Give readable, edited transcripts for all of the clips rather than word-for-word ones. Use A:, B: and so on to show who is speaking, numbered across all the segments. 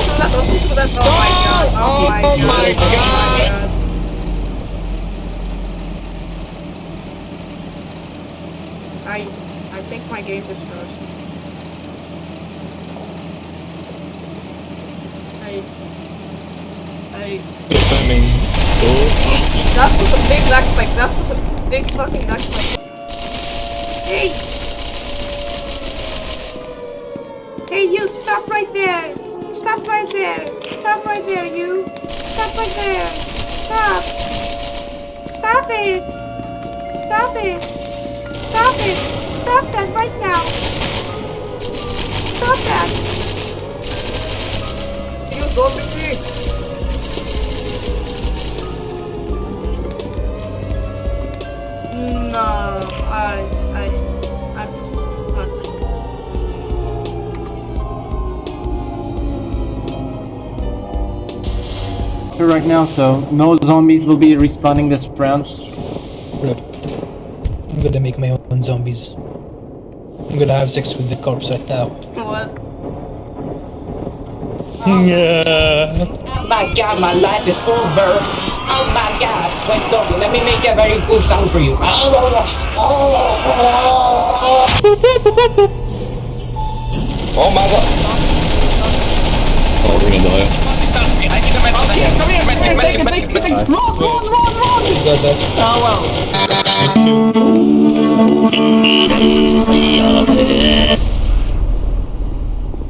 A: do that, don't do that. Oh my god, oh my god. I think my game just crashed. That was a big lag spike. That was a big fucking lag spike. Hey! Hey, you! Stop right there! Stop right there! Stop right there, you! Stop right there! Stop! Stop it! Stop it! Stop it! Stop that right now! Stop that! You saw me! No, I'm just
B: right now, so no zombies will be respawning this round.
C: Look, I'm gonna make my own zombies. I'm gonna have sex with the corpse right now.
A: What?
D: Oh my god, my life is over. Oh my god. Wait, don't. Let me make a very cool sound for you. Oh my god.
E: Oh, we're gonna die.
D: I need a medic. Come here, medic.
A: Run!
C: You guys have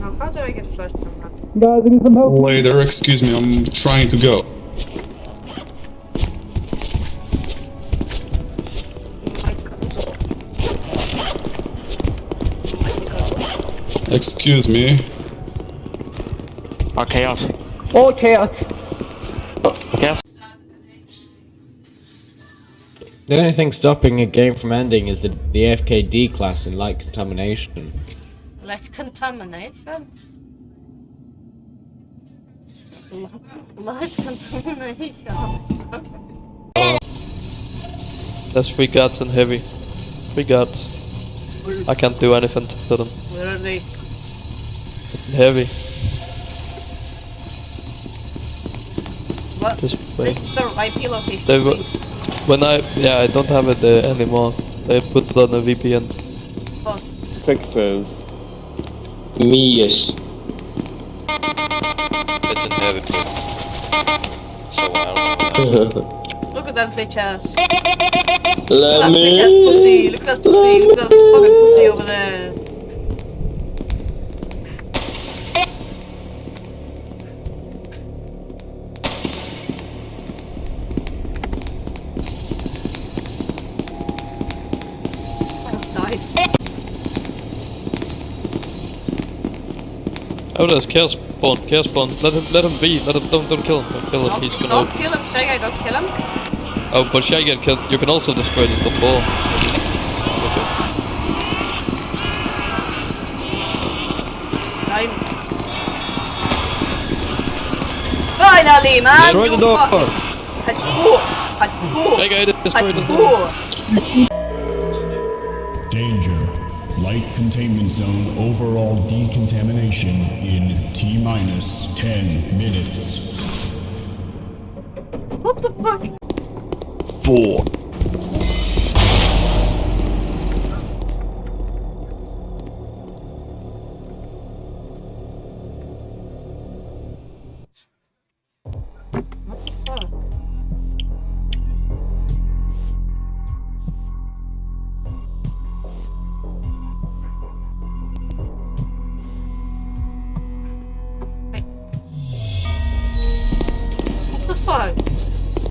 A: Now, how do I get flushed from that?
B: Guys, I need some help.
E: Later, excuse me, I'm trying to go.
A: My console.
E: Excuse me.
F: Oh, chaos.
B: Oh, chaos!
F: Chaos.
G: The only thing stopping a game from ending is the AFKD class in light contamination.
A: Light contamination? Light contamination.
H: There's 3 guards and heavy. 3 guards. I can't do anything to them.
A: Where are they?
H: Heavy.
A: What?
H: This way.
A: Set their IP location,
H: They were-
A: please.
H: When I don't have it anymore. They put it on a VPN.
E: Texas.
D: Me, yes.
F: Didn't have it. So I don't know.
A: Look at that bitch ass.
D: Let
A: That bitch ass
D: me.
A: pussy. Look at that pussy. Look at that fucking pussy over there. Died.
H: Oh, there's chaos spawn. Chaos spawn. Let him be. Don't kill him. Don't kill him. He's gonna.
A: Don't kill him, Shy Guy, don't kill him.
H: Oh, but Shy get killed. You can also destroy the ball. It's okay.
A: I'm... Finally, man!
G: Destroy the door.
H: Shy guy destroyed the door.
I: Danger. Light containment zone overall decontamination in T-minus 10 minutes.
A: What the fuck?
I: 4.
A: What the fuck?